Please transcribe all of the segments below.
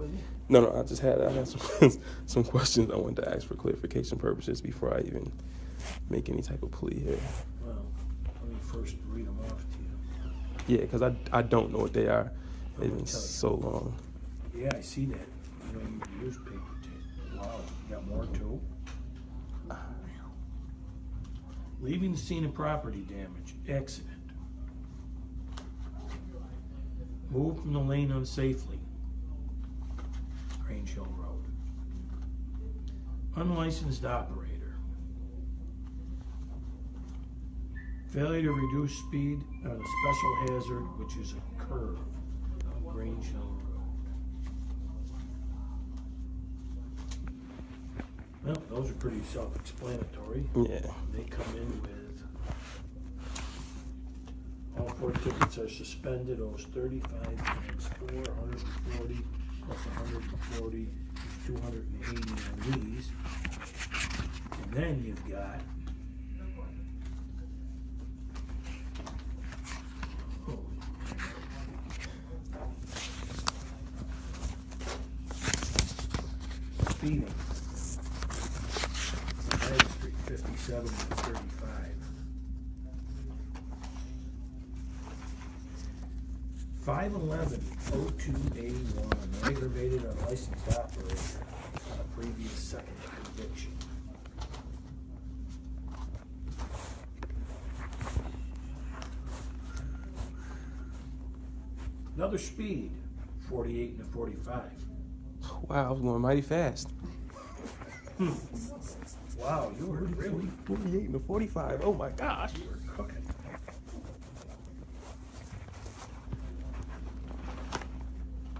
with you? No, I had some questions I wanted to ask for clarification purposes before I even make any type of plea here. Well, let me first read them off to you. Yeah, because I don't know what they are. It's been so long. Yeah, I see that. You don't even use paper tape. Wow, you got more too? Leaving the scene of property damage, accident. Move from the lane unsafely, Grange Hill Road. Unlicensed operator. Failure to reduce speed on a special hazard, which is a curve on Grange Hill Road. Well, those are pretty self-explanatory. Yeah. They come in with all 4 tickets are suspended, owes 35 times 4, 140 plus 140 is 280 on these. And then you've got speeding. Street 57 to 35. 511-0281, aggravated unlicensed operator on a previous second conviction. Another speed, 48 to 45. Wow, I was going mighty fast. Wow, you were really 48 to 45. Oh my gosh. You were cooking.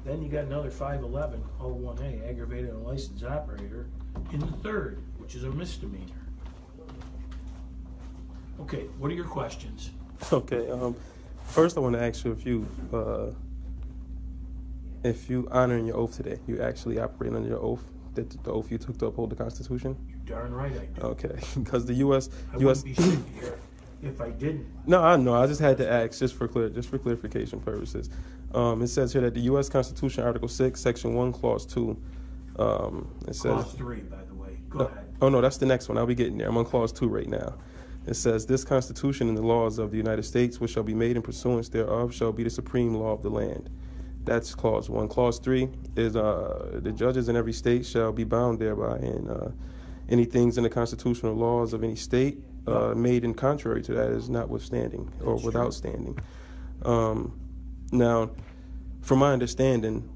Then you got another 511-01A, aggravated unlicensed operator in the third, which is a misdemeanor. Okay, what are your questions? Okay, first I want to ask you if you honoring your oath today, you actually operate under your oath, the oath you took to uphold the Constitution? You're darn right I do. Okay, because the U.S. I wouldn't be sitting here if I didn't. No, I know. I just had to ask, just for clarification purposes. It says here that the U.S. Constitution, Article 6, Section 1, Clause 2. It says Clause 3, by the way. Go ahead. Oh no, that's the next one. I'll be getting there. I'm on Clause 2 right now. It says, "This Constitution and the laws of the United States, which shall be made in pursuance thereof, shall be the supreme law of the land." That's Clause 1. Clause 3 is, "The judges in every state shall be bound thereby, and any things in the constitutional laws of any state made in contrary to that is notwithstanding or without standing." Now, from my understanding,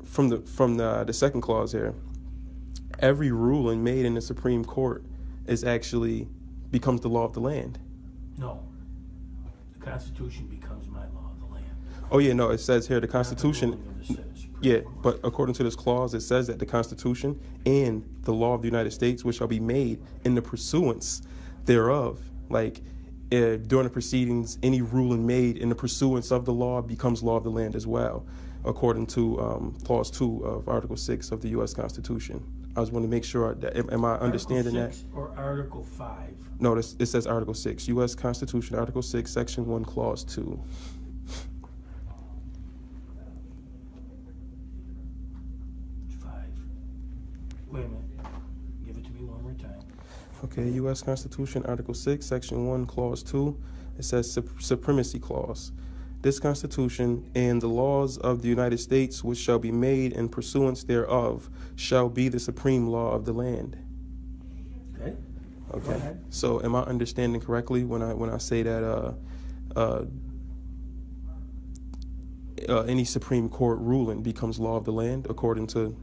from the second clause here, every ruling made in the Supreme Court is actually becomes the law of the land. No. The Constitution becomes my law of the land. Oh yeah, no, it says here the Constitution. Not the ruling of the Supreme Yeah, Court. but according to this clause, it says that the Constitution and the law of the United States, which shall be made in the pursuance thereof, like during the proceedings, any ruling made in the pursuance of the law becomes law of the land as well, according to Clause 2 of Article 6 of the U.S. Constitution. I just want to make sure that, am I understanding Article 6 that? or Article 5? No, it says Article 6, U.S. Constitution, Article 6, Section 1, Clause 2. 5. Wait a minute. Give it to me one more time. Okay, U.S. Constitution, Article 6, Section 1, Clause 2. It says Supremacy Clause. This Constitution and the laws of the United States, which shall be made in pursuance thereof, shall be the supreme law of the land. Okay. Go Okay. ahead. So, am I understanding correctly when I say that any Supreme Court ruling becomes law of the land according to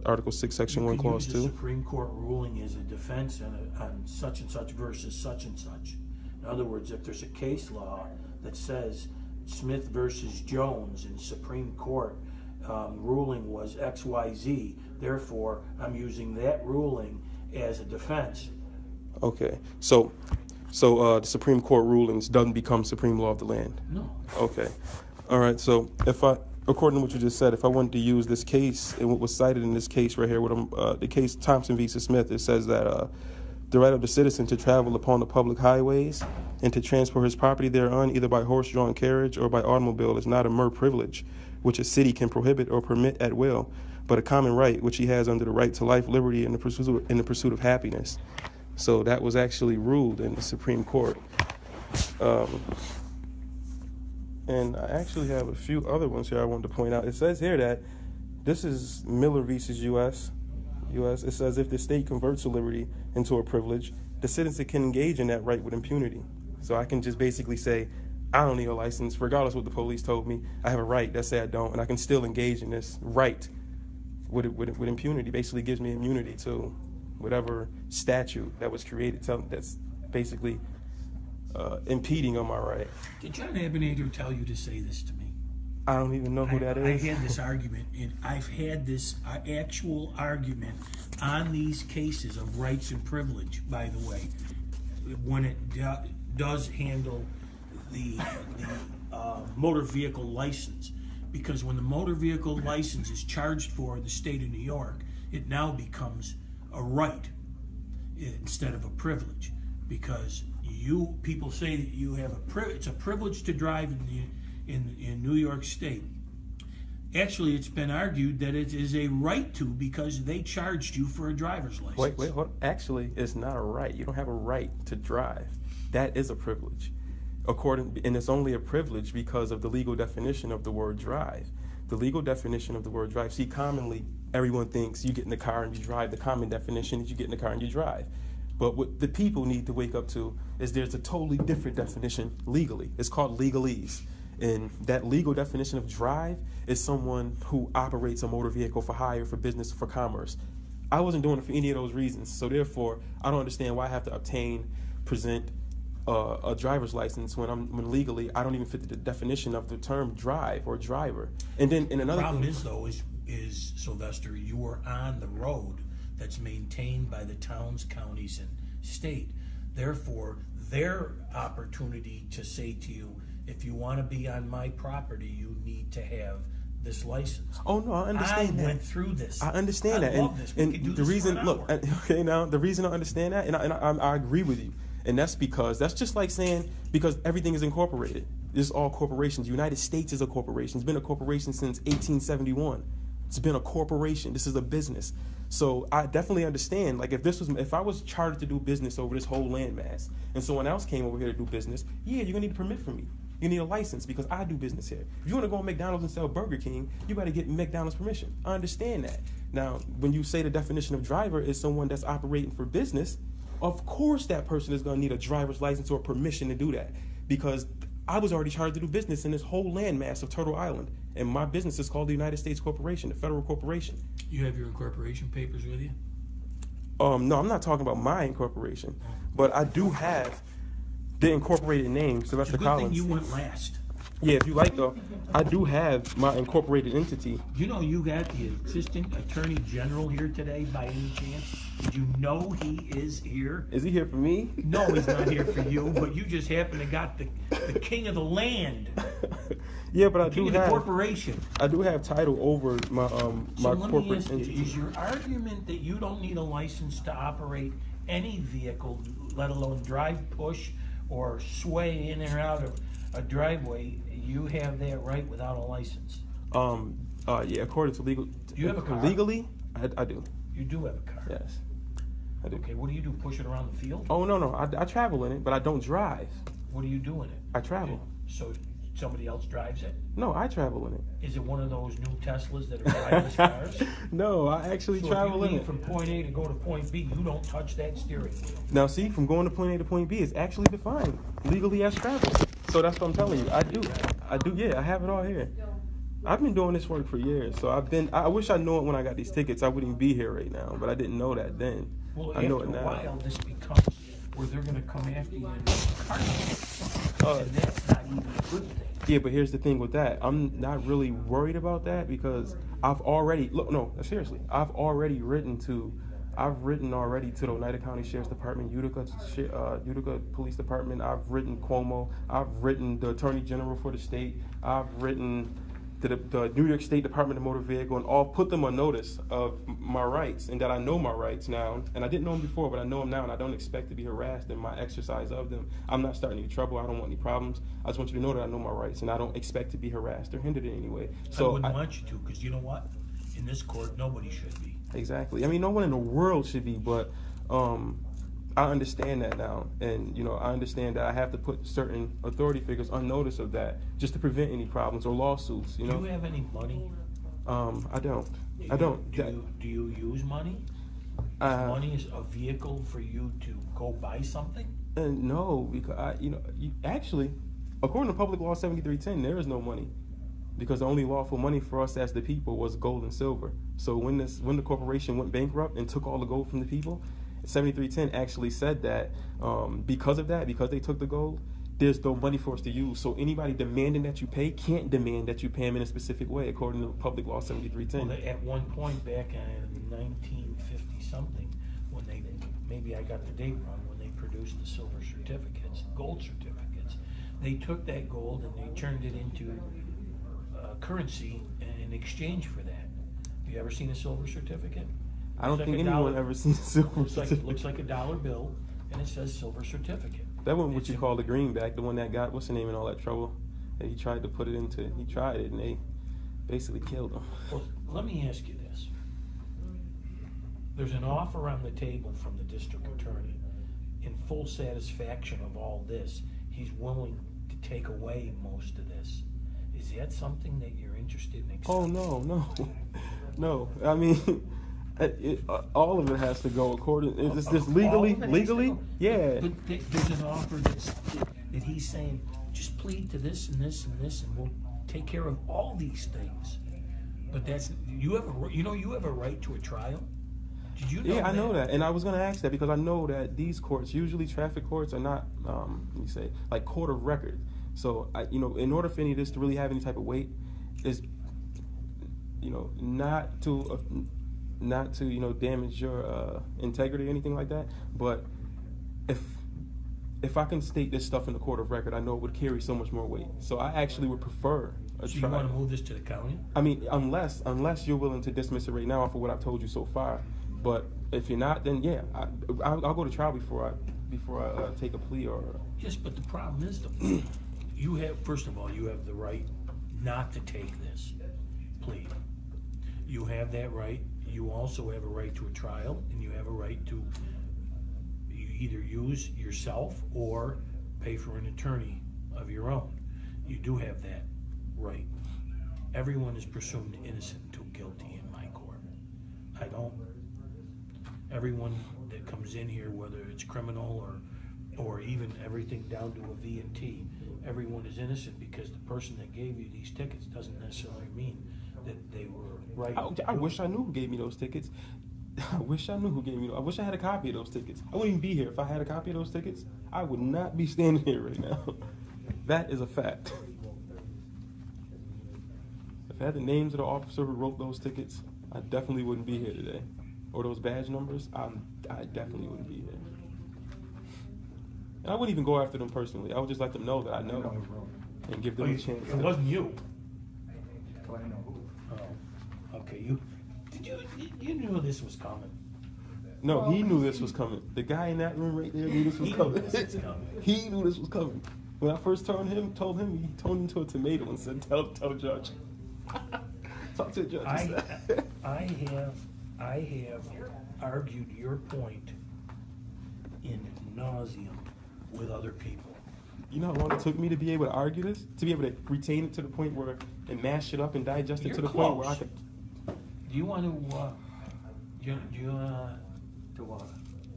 Article 6, Section 1, Clause 2? You can use a Supreme Court ruling as a defense on such and such versus such and such. In other words, if there's a case law that says Smith versus Jones in Supreme Court ruling was XYZ, therefore I'm using that ruling as a defense. Okay. So the Supreme Court rulings doesn't become supreme law of the land? No. Okay. All right. So according to what you just said, if I wanted to use this case and what was cited in this case right here, with the case Thompson v. Smith, it says that the right of the citizen to travel upon the public highways and to transport his property thereon, either by horse-drawn carriage or by automobile, is not a mere privilege, which a city can prohibit or permit at will, but a common right which he has under the right to life, liberty, and the pursuit of happiness. So that was actually ruled in the Supreme Court. And I actually have a few other ones here I wanted to point out. It says here that this is Miller versus U.S. It says if the state converts a liberty into a privilege, the citizen can engage in that right with impunity. So I can just basically say, I don't need a license, regardless of what the police told me. I have a right. Let's say I don't, and I can still engage in this right with impunity. Basically gives me immunity to whatever statute that was created that's basically impeding on my right. Did John Abinader tell you to say this to me? I don't even know who that is. I had this argument, and I've had this actual argument on these cases of rights and privilege, by the way, when it does handle the motor vehicle license. Because when the motor vehicle license is charged for in the state of New York, it now becomes a right instead of a privilege. Because people say that you have it's a privilege to drive in New York State. Actually, it's been argued that it is a right to, because they charged you for a driver's license. Wait, hold on. Actually, it's not a right. You don't have a right to drive. That is a privilege. And it's only a privilege because of the legal definition of the word drive. The legal definition of the word drive. See, commonly, everyone thinks you get in the car and you drive. The common definition is you get in the car and you drive. But what the people need to wake up to is there's a totally different definition legally. It's called legalese. And that legal definition of drive is someone who operates a motor vehicle for hire, for business, for commerce. I wasn't doing it for any of those reasons. So therefore, I don't understand why I have to present a driver's license when legally I don't even fit the definition of the term drive or driver. And then in another problem is Sylvester, you are on the road that's maintained by the towns, counties, and state. Therefore, their opportunity to say to you, if you want to be on my property, you need to have this license. Oh no, I understand that. I went through this. I understand that. Love this. We could do the this reason, for an look, hour. okay, now the reason I understand that, and I agree with you, and that's just like saying because everything is incorporated. This is all corporations. United States is a corporation. It's been a corporation since 1871. It's been a corporation. This is a business. So I definitely understand. Like if I was charged to do business over this whole landmass, and someone else came over here to do business, yeah, you're gonna need a permit from me. You need a license because I do business here. If you want to go to McDonald's and sell Burger King, you better get McDonald's permission. I understand that. Now, when you say the definition of driver is someone that's operating for business, of course that person is going to need a driver's license or permission to do that because I was already charged to do business in this whole landmass of Turtle Island, and my business is called the United States Corporation, the federal corporation. You have your incorporation papers with you? No, I'm not talking about my incorporation, but I do have the incorporated name, Sylvester Collins. Good thing you went last. Yeah, if you like though, I do have my incorporated entity. You know you got the Assistant Attorney General here today by any chance? Did you know he is here? Is he here for me? No, he's not here for you, but you just happen to got the king of the land. Yeah, but I king do of have the corporation. I do have title over my my corporate entity. Is your argument that you don't need a license to operate any vehicle, let alone drive, push, or sway in or out of a driveway? You have that right without a license. Yeah, according to legal. Do you have a car? Legally, I do. You do have a car. Yes, I do. Okay, what do you do? Push it around the field? Oh no, I travel in it, but I don't drive. What do you do in it? I travel. So somebody else drives it? No, I travel in it. Is it one of those new Teslas that are driverless cars? No, I actually travel in it. From point A to go to point B, you don't touch that steering wheel. Now, see, from going to point A to point B is actually defined legally as travel. So that's what I'm telling you. I do. Yeah, I have it all here. I've been doing this work for years, so I wish I knew it when I got these tickets. I wouldn't be here right now, but I didn't know that then. Well, I know it after a now. while, this becomes where they're going to come after you in car. And that's not even a good thing. Yeah, but here's the thing with that. I'm not really worried about that because I've already written to the Oneida County Sheriff's Department, Utica Police Department. I've written Cuomo. I've written the Attorney General for the state. I've written the New York State Department of Motor Vehicle and all put them on notice of my rights and that I know my rights now. And I didn't know them before, but I know them now, and I don't expect to be harassed in my exercise of them. I'm not starting any trouble. I don't want any problems. I just want you to know that I know my rights, and I don't expect to be harassed or hindered in any way. So I wouldn't want you to, because you know what? In this court, nobody should be. Exactly. I mean, no one in the world should be, but I understand that now, and I understand that I have to put certain authority figures on notice of that, just to prevent any problems or lawsuits. Do you have any money? I don't. Do you use money? Money is a vehicle for you to go buy something? No, because actually, according to Public Law 7310, there is no money, because the only lawful money for us as the people was gold and silver. So when the corporation went bankrupt and took all the gold from the people, 7310 actually said that because they took the gold, there's no money for us to use. So anybody demanding that you pay can't demand that you pay them in a specific way, according to Public Law 7310. Well, at one point back in 1950-something, when maybe I got the date wrong, when they produced the silver certificates, gold certificates, they took that gold and they turned it into currency in exchange for that. Have you ever seen a silver certificate? I don't think anyone ever seen a silver certificate. Looks like a dollar bill, and it says silver certificate. That one, what you call the greenback, the one that got what's the name in all that trouble, that he tried to put it into. He tried it, and they basically killed him. Well, let me ask you this: there's an offer on the table from the district attorney, in full satisfaction of all this. He's willing to take away most of this. Is that something that you're interested in accepting? Oh no. I mean. All of it has to go according. Is this legally? Yeah. But there's an offer that he's saying, just plead to this and this and this, and we'll take care of all these things. But you have a right to a trial. Did you know? Yeah, I know that, and I was going to ask that because I know that these courts, usually traffic courts, are not, let me say, like court of record. So in order for any of this to really have any type of weight, is not to damage your integrity or anything like that, but if I can state this stuff in the court of record, I know it would carry so much more weight. So I actually would prefer a trial. So you want to move this to the county? I mean, unless you're willing to dismiss it right now off of what I've told you so far. But if you're not, then yeah, I'll go to trial before I take a plea or. Yes, but the problem is, first of all, you have the right not to take this plea. You have that right. You also have a right to a trial, and you have a right to either use yourself or pay for an attorney of your own. You do have that right. Everyone is presumed innocent until guilty in my court. I don't. Everyone that comes in here, whether it's criminal or even everything down to a V&T, everyone is innocent because the person that gave you these tickets doesn't necessarily mean that they were right. I wish I knew who gave me those tickets. I wish I knew who gave me those. I wish I had a copy of those tickets. I wouldn't even be here if I had a copy of those tickets. I would not be standing here right now. That is a fact. If I had the names of the officer who wrote those tickets, I definitely wouldn't be here today. Or those badge numbers, I definitely wouldn't be here. And I wouldn't even go after them personally. I would just let them know that I know and give them a chance. It wasn't you. I know who. Oh, okay. You knew this was coming. No, he knew this was coming. The guy in that room right there knew this was coming. He knew this was coming. When I first told him, he turned into a tomato and said, "Tell Judge." Talk to the judge. I have argued your point in nauseam with other people. You know how long it took me to be able to argue this? To be able to retain it to the point where, and mash it up and digest it to the point where I could. Do you want to, To what?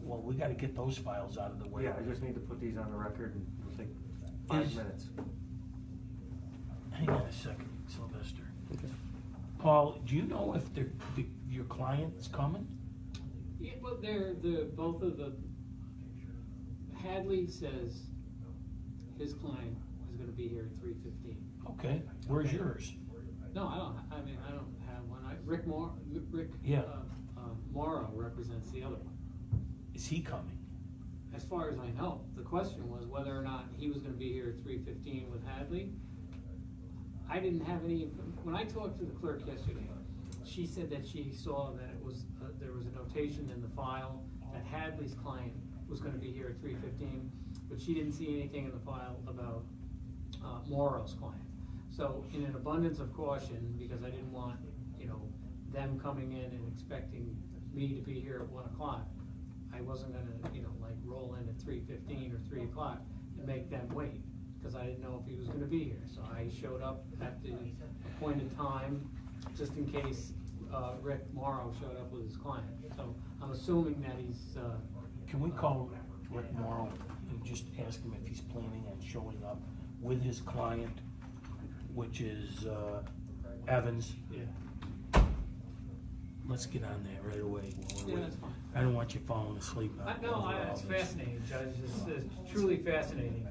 well, we got to get those files out of the way. Yeah, I just need to put these on the record and it'll take 5 minutes. Hang on a second, Sylvester. Okay. Paul, do you know if your client's coming? Yeah, well, both of the, Hadley says his client is gonna be here at 3:15. Okay, where's Okay. yours? No, I don't have one. Rick Yeah. Morrow represents the other one. Is he coming? As far as I know, the question was whether or not he was gonna be here at 3:15 with Hadley. I didn't have any, when I talked to the clerk yesterday, she said that she saw that it was, there was a notation in the file that Hadley's client was gonna be here at 3:15, but she didn't see anything in the file about, Morrow's client. So in an abundance of caution, because I didn't want, them coming in and expecting me to be here at 1 o'clock, I wasn't gonna, like roll in at 3:15 or 3 o'clock and make them wait, because I didn't know if he was gonna be here. So I showed up at the appointed time, just in case, Rick Morrow showed up with his client. So I'm assuming that he's, Can we call Rick Morrow and just ask him if he's planning on showing up with his client, which is Evans? yeah. Let's get on that right away. Yeah, that's fine. I don't want you falling asleep. It's fascinating, Judge, it's truly fascinating.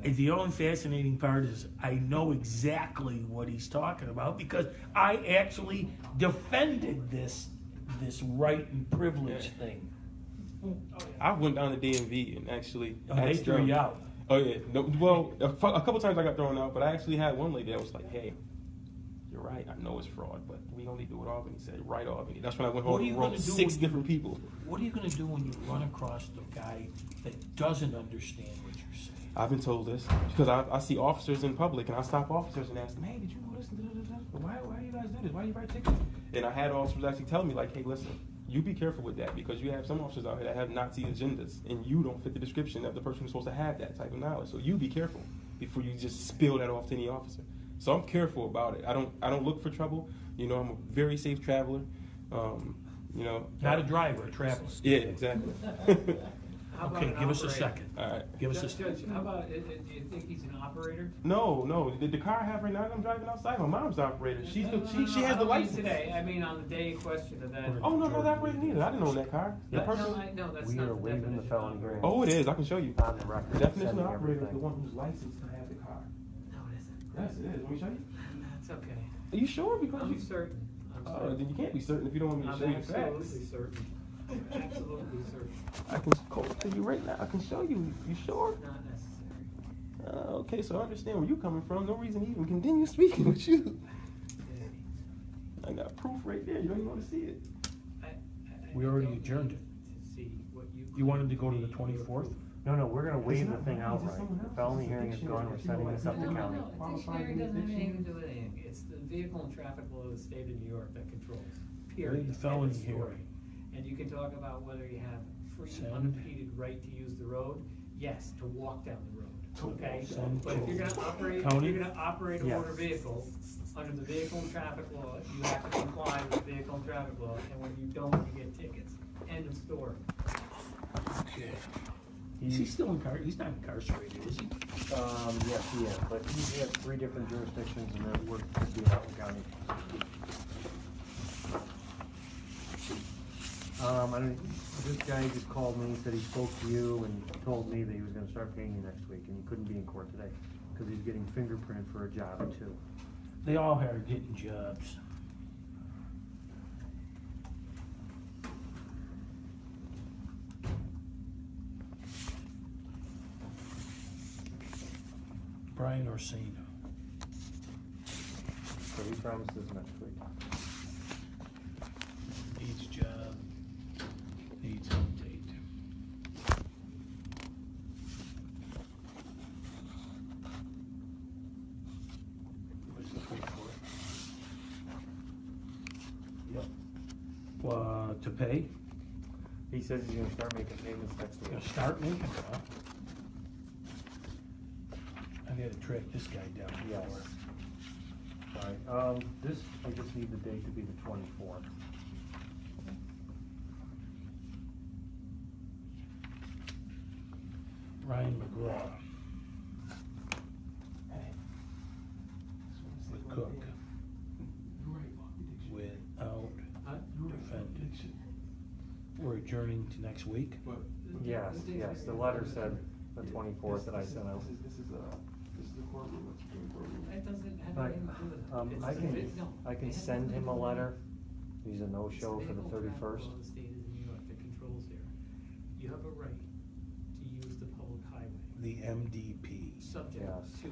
The only fascinating part is I know exactly what he's talking about because I actually defended this right and privilege thing. I went down to DMV and actually They asked threw them. you out. Oh yeah, no, well, a couple times I got thrown out, but I actually had one lady that was like, "Hey, you're right. I know it's fraud, but we only do it Albany." Said, "Right, Albany." That's when I went home and wrote 6 different people. What are you going to do when you run across the guy that doesn't understand what you're saying? I've been told this because I see officers in public and I stop officers and ask them, "Hey, did you know this? Why do you guys do this? Why do you write tickets?" And I had officers actually tell me like, "Hey, listen, you be careful with that because you have some officers out here that have Nazi agendas and you don't fit the description of the person who's supposed to have that type of knowledge. So you be careful before you just spill that off to any officer." So I'm careful about it. I don't look for trouble. I'm a very safe traveler. Not a driver, a traveler. Yeah, exactly. How about Okay, an give us a operator? second. All right. Give us a Judge, second. how about, do you think he's an operator? No. The car I have right now, I'm driving outside. My mom's the operator. She No, has I the don't mean license. today, I mean on the day in question of that. Oh no, not operator neither. I didn't own that car. The No, person. no, that's We not are the waiving the definition felony of grant. Oh, it is. I can show you. On the record. The definition of sending operator is the everything. one who's licensed to have the car. No, it isn't. Yes, it is. Let me show you. That's okay. Are you sure? Because I'm you. certain. Then you can't be certain if you don't want me to I'm show you absolutely facts. certain. Absolutely certain. I can call it to you right now. I can show you. You sure? Not necessary. Okay, so I understand where you're coming from. No reason to even continue speaking with you. I got proof right there. You don't even want to see it. We already don't adjourned need it. To see what You wanted to go to claim the be your 24th? proof. No, we're gonna waive the not thing mine, it's outright. someone The else's. felony It's a hearing is dictionary. gone, we're You know sending what? this up to No, county. no, dictionary doesn't have anything to do with anything. It's the vehicle and traffic law of the state of New York that controls, period. The felony End of story. hearing. And you can talk about whether you have free, Send. unimpeded right to use the road, yes, to walk down the road, okay? Send But if to you're gonna operate, county? if you're gonna operate a Yes. motor vehicle, under the vehicle and traffic law, you have to comply with vehicle and traffic law, and when you don't, you get tickets. End of story. Okay. Is he still incarcerated? He's not incarcerated, is he? Yes, he is, but he has 3 different jurisdictions and they're working to be in Houghton County. This guy just called me, said he spoke to you and told me that he was gonna start paying you next week, and he couldn't be in court today, cause he's getting fingerprinted for a job too. They all are getting jobs. Brian Orsino. So he promises next week. Needs job. Needs update. What's the fee for it? Yep. To pay? He says he's gonna start making payments next week. Gonna start making it, huh? I gotta track this guy down. Yes. Alright, this, I just need the date to be the 24th. Ryan McGraw. With Cook. Without defendant. We're adjourning to next week. Yes, the letter said the 24th that I sent out. This is the courtroom. That doesn't have Right. anything to do with it. I can send him a letter. He's a no-show for the 31st. The state of New York that controls here. You have a right to use the public highway, The MDP. subject Yes. to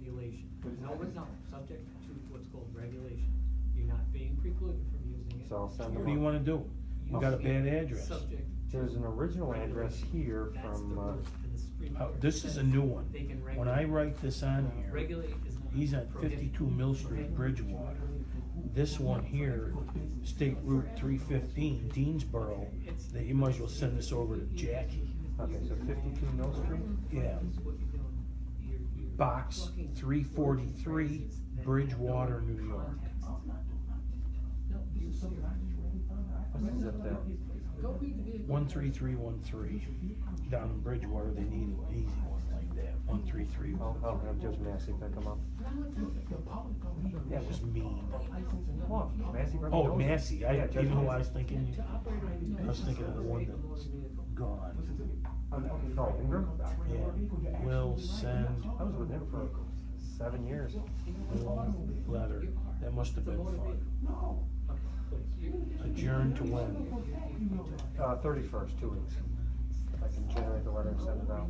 regulation. No, subject to what's called regulation. You're not being precluded from using it. So I'll send What them do you up. wanna do? You got a bad address. Subject to There's an original address regulation. here That's the from, rule, and the Supreme Court This is says a new one. They can When I regulate. write this on here, Regulate is not. he's at prohibited. 52 Mill Street, Bridgewater. This one here, State Route 315, Deansboro, that you might as well send this over to Jackie. okay, so 52 Mill Street? Yeah. Box 343, Bridgewater, New York. What's the zip there? 13313. Down in Bridgewater, they need an easy one like that. 13313. I'll have Judge Massey pick them up. That was mean. What, Massey? Oh, Massey. Yeah, Judge You know who I Massey. was thinking? I was thinking of the one that's gone. Oh, Ingram? Yeah. Will send I was with him for 7 years. letter. That must have been fun. Adjourn to when? 31st, 2 weeks. If I can generate the letter and send it out.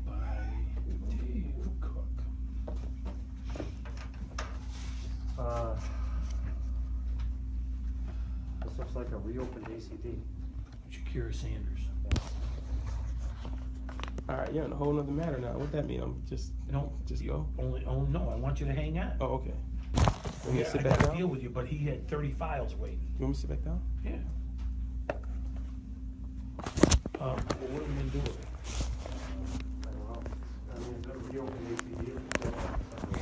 By Dave Cook. This looks like a reopened ACD. Shakira Sanders. All right, you're on a whole nother matter now. What that mean? I'm just No. just go. Oh no, I want you to hang on. Oh, okay. Want me Yeah, to I sit back gotta down? deal with you, but he had 30 files waiting. You want me to sit back down? Yeah. Well, what are we gonna do with it? I don't know. I mean, the reopened ACD.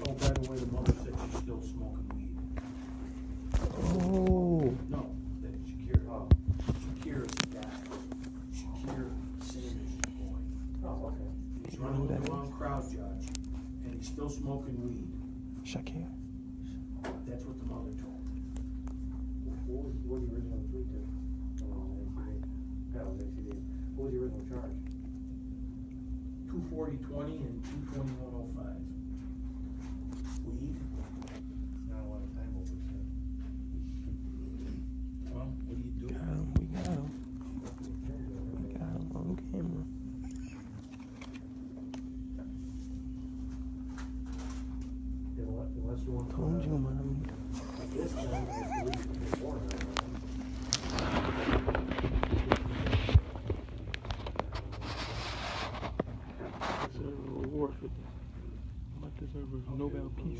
Oh, by the way, the mother said she's still smoking weed. Oh. No, that Shakira. Shakira's guy. Shakira Sanders' boy. Oh, okay. He's running with the wrong crowd, Judge, and he's still smoking weed. Shakir. That's what the mother told me. What was the original plea to? ACD. That was ACD. What was the original charge? 240-20 and 221-05. Weed. Not a lot of time over, so. Well, what do you do? Got him. We got him. We got him on camera. Unless you want to. Told you, man. This time, I believe it's before now. Deserve a reward for this. I might deserve a Nobel Peace.